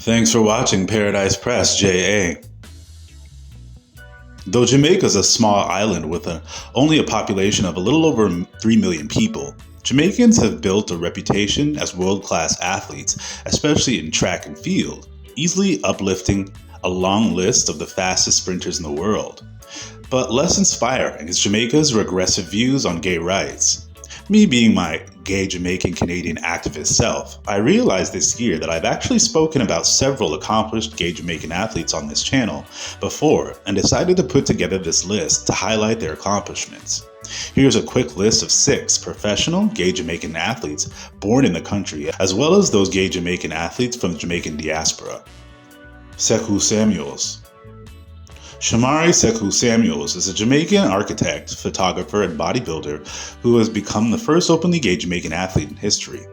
Thanks for watching Paradise Press, JA. Though Jamaica is a small island with only a population of a little over 3 million people, Jamaicans have built a reputation as world-class athletes, especially in track and field, easily uplifting a long list of the fastest sprinters in the world. But less inspiring is Jamaica's regressive views on gay rights. Me being my gay Jamaican Canadian activist self, I realized this year that I've actually spoken about several accomplished gay Jamaican athletes on this channel before and decided to put together this list to highlight their accomplishments. Here's a quick list of 6 professional gay Jamaican athletes born in the country, as well as those gay Jamaican athletes from the Jamaican diaspora. Sekou Samuels. Shamari Sekou Samuels is a Jamaican architect, photographer, and bodybuilder who has become the first openly gay Jamaican athlete in history.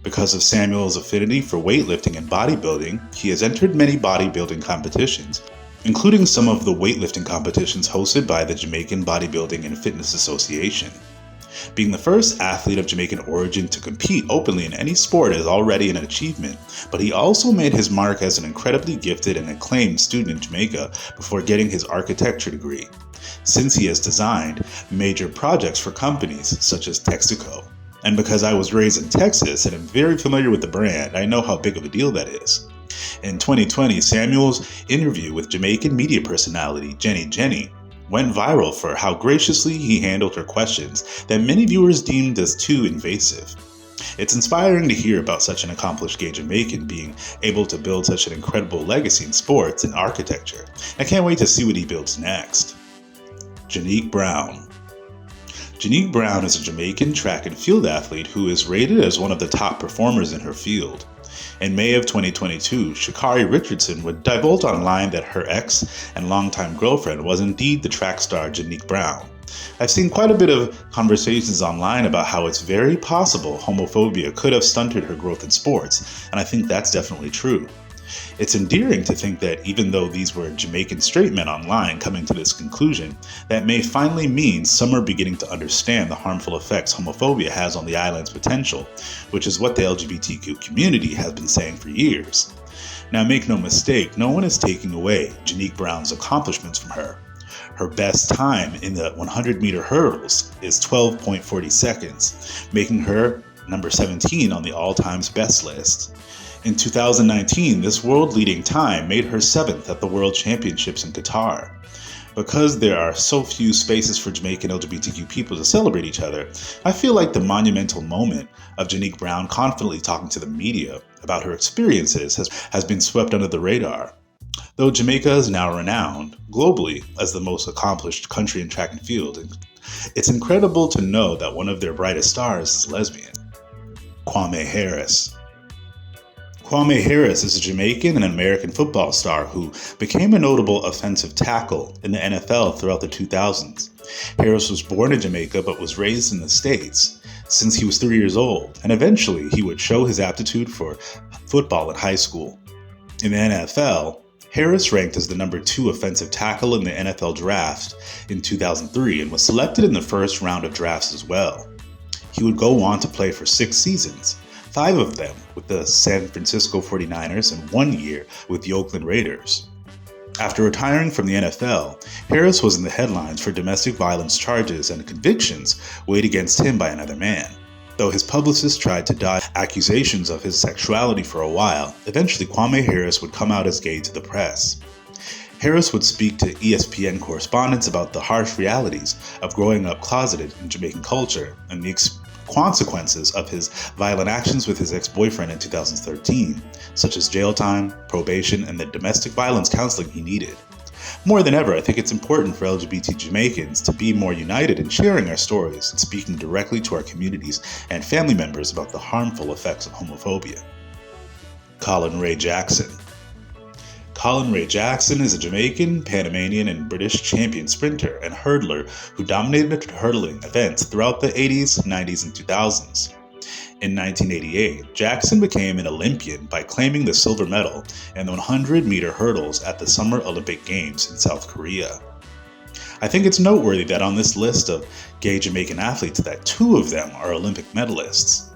Because of Samuel's affinity for weightlifting and bodybuilding, he has entered many bodybuilding competitions, including some of the weightlifting competitions hosted by the Jamaican Bodybuilding and Fitness Association. Being the first athlete of Jamaican origin to compete openly in any sport is already an achievement, but he also made his mark as an incredibly gifted and acclaimed student in Jamaica before getting his architecture degree, since he has designed major projects for companies such as Texaco. And because I was raised in Texas and am very familiar with the brand, I know how big of a deal that is. In 2020, Samuel's interview with Jamaican media personality Jenny went viral for how graciously he handled her questions that many viewers deemed as too invasive. It's inspiring to hear about such an accomplished gay Jamaican being able to build such an incredible legacy in sports and architecture. I can't wait to see what he builds next. Janique Brown. Janique Brown is a Jamaican track and field athlete who is rated as one of the top performers in her field. In May of 2022, Sha'Carri Richardson would divulge online that her ex and longtime girlfriend was indeed the track star Janique Brown. I've seen quite a bit of conversations online about how it's very possible homophobia could have stunted her growth in sports, and I think that's definitely true. It's endearing to think that even though these were Jamaican straight men online coming to this conclusion, that may finally mean some are beginning to understand the harmful effects homophobia has on the island's potential, which is what the LGBTQ community has been saying for years. Now make no mistake, no one is taking away Janique Brown's accomplishments from her. Her best time in the 100-meter hurdles is 12.40 seconds, making her number 17 on the all-times best list. In 2019, this world-leading time made her 7th at the World Championships in Qatar. Because there are so few spaces for Jamaican LGBTQ people to celebrate each other, I feel like the monumental moment of Janique Brown confidently talking to the media about her experiences has been swept under the radar. Though Jamaica is now renowned globally as the most accomplished country in track and field, it's incredible to know that one of their brightest stars is lesbian. Quame Harris. Quame Harris is a Jamaican and American football star who became a notable offensive tackle in the NFL throughout the 2000s. Harris was born in Jamaica but was raised in the States since he was 3 years old, and eventually he would show his aptitude for football in high school. In the NFL, Harris ranked as the number 2 offensive tackle in the NFL draft in 2003 and was selected in the first round of drafts as well. He would go on to play for 6 seasons. 5 of them with the San Francisco 49ers and 1 year with the Oakland Raiders. After retiring from the NFL, Harris was in the headlines for domestic violence charges and convictions weighed against him by another man. Though his publicist tried to dodge accusations of his sexuality for a while, eventually Quame Harris would come out as gay to the press. Harris would speak to ESPN correspondents about the harsh realities of growing up closeted in Jamaican culture and the consequences of his violent actions with his ex-boyfriend in 2013, such as jail time, probation, and the domestic violence counseling he needed. More than ever, I think it's important for LGBT Jamaicans to be more united in sharing our stories and speaking directly to our communities and family members about the harmful effects of homophobia. Colin Ray Jackson. Colin Ray Jackson is a Jamaican, Panamanian, and British champion sprinter and hurdler who dominated hurdling events throughout the 80s, 90s, and 2000s. In 1988, Jackson became an Olympian by claiming the silver medal in the 100-meter hurdles at the Summer Olympic Games in South Korea. I think it's noteworthy that on this list of gay Jamaican athletes that 2 of them are Olympic medalists.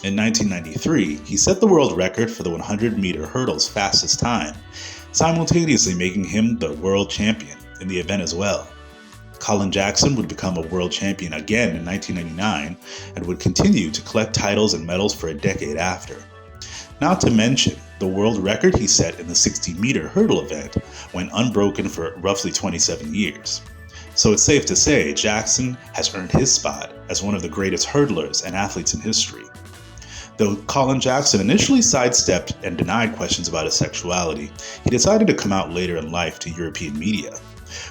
In 1993, he set the world record for the 100-meter hurdle's fastest time, simultaneously making him the world champion in the event as well. Colin Jackson would become a world champion again in 1999 and would continue to collect titles and medals for a decade after. Not to mention, the world record he set in the 60-meter hurdle event went unbroken for roughly 27 years. So it's safe to say Jackson has earned his spot as one of the greatest hurdlers and athletes in history. Though Colin Jackson initially sidestepped and denied questions about his sexuality, he decided to come out later in life to European media.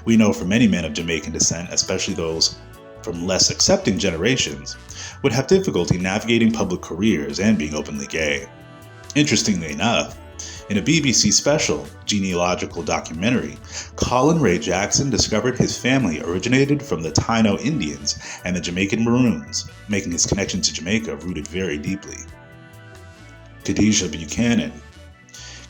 We know for many men of Jamaican descent, especially those from less accepting generations, would have difficulty navigating public careers and being openly gay. Interestingly enough, in a BBC special genealogical documentary, Colin Ray Jackson discovered his family originated from the Taino Indians and the Jamaican Maroons, making his connection to Jamaica rooted very deeply. Kadisha Buchanan.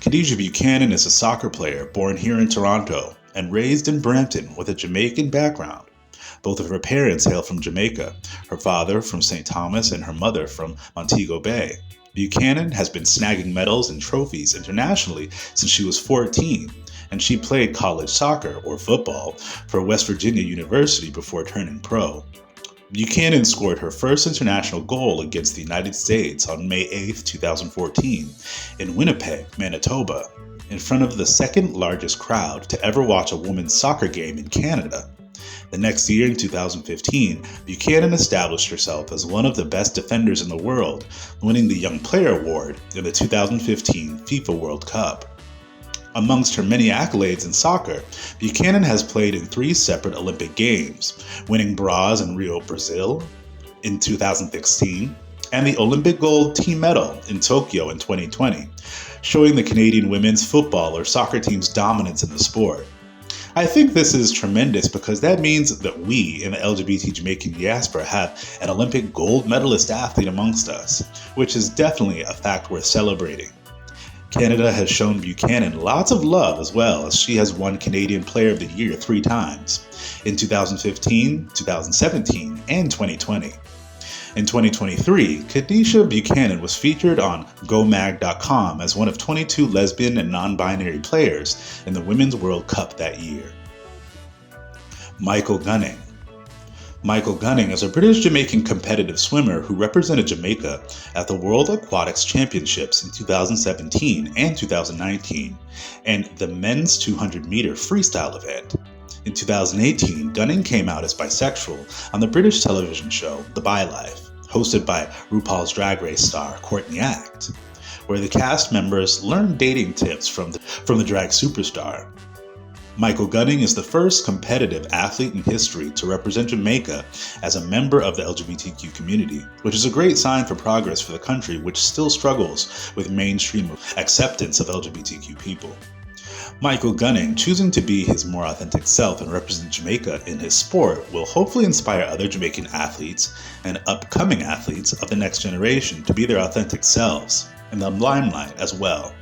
Kadisha Buchanan is a soccer player born here in Toronto and raised in Brampton with a Jamaican background. Both of her parents hail from Jamaica, her father from St. Thomas and her mother from Montego Bay. Buchanan has been snagging medals and trophies internationally since she was 14, and she played college soccer, or football, for West Virginia University before turning pro. Buchanan scored her first international goal against the United States on May 8, 2014, in Winnipeg, Manitoba, in front of the second largest crowd to ever watch a women's soccer game in Canada. The next year, in 2015, Buchanan established herself as one of the best defenders in the world, winning the Young Player Award in the 2015 FIFA World Cup. Amongst her many accolades in soccer, Buchanan has played in 3 separate Olympic Games, winning bronze in Rio, Brazil in 2016, and the Olympic gold team medal in Tokyo in 2020, showing the Canadian women's football or soccer team's dominance in the sport. I think this is tremendous because that means that we in the LGBT Jamaican diaspora have an Olympic gold medalist athlete amongst us, which is definitely a fact worth celebrating. Canada has shown Buchanan lots of love as well, as she has won Canadian Player of the Year 3 times, in 2015, 2017, and 2020. In 2023, Kadisha Buchanan was featured on GoMag.com as one of 22 lesbian and non-binary players in the Women's World Cup that year. Michael Gunning. Michael Gunning is a British-Jamaican competitive swimmer who represented Jamaica at the World Aquatics Championships in 2017 and 2019, and the men's 200-meter freestyle event. In 2018, Gunning came out as bisexual on the British television show The Bi Life, hosted by RuPaul's Drag Race star Courtney Act, where the cast members learned dating tips from the drag superstar. Michael Gunning is the first competitive athlete in history to represent Jamaica as a member of the LGBTQ community, which is a great sign for progress for the country, which still struggles with mainstream acceptance of LGBTQ people. Michael Gunning, choosing to be his more authentic self and represent Jamaica in his sport, will hopefully inspire other Jamaican athletes and upcoming athletes of the next generation to be their authentic selves in the limelight as well.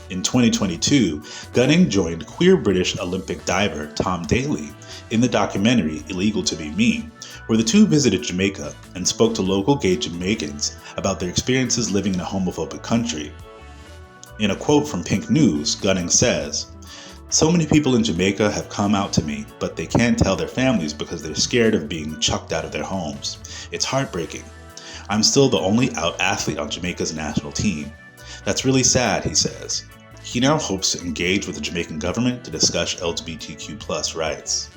In 2022, Gunning joined queer British Olympic diver Tom Daley in the documentary Illegal to Be Me, where the two visited Jamaica and spoke to local gay Jamaicans about their experiences living in a homophobic country. In a quote from Pink News, Gunning says, "So many people in Jamaica have come out to me, but they can't tell their families because they're scared of being chucked out of their homes. It's heartbreaking. I'm still the only out athlete on Jamaica's national team. That's really sad," he says. He now hopes to engage with the Jamaican government to discuss LGBTQ+ rights.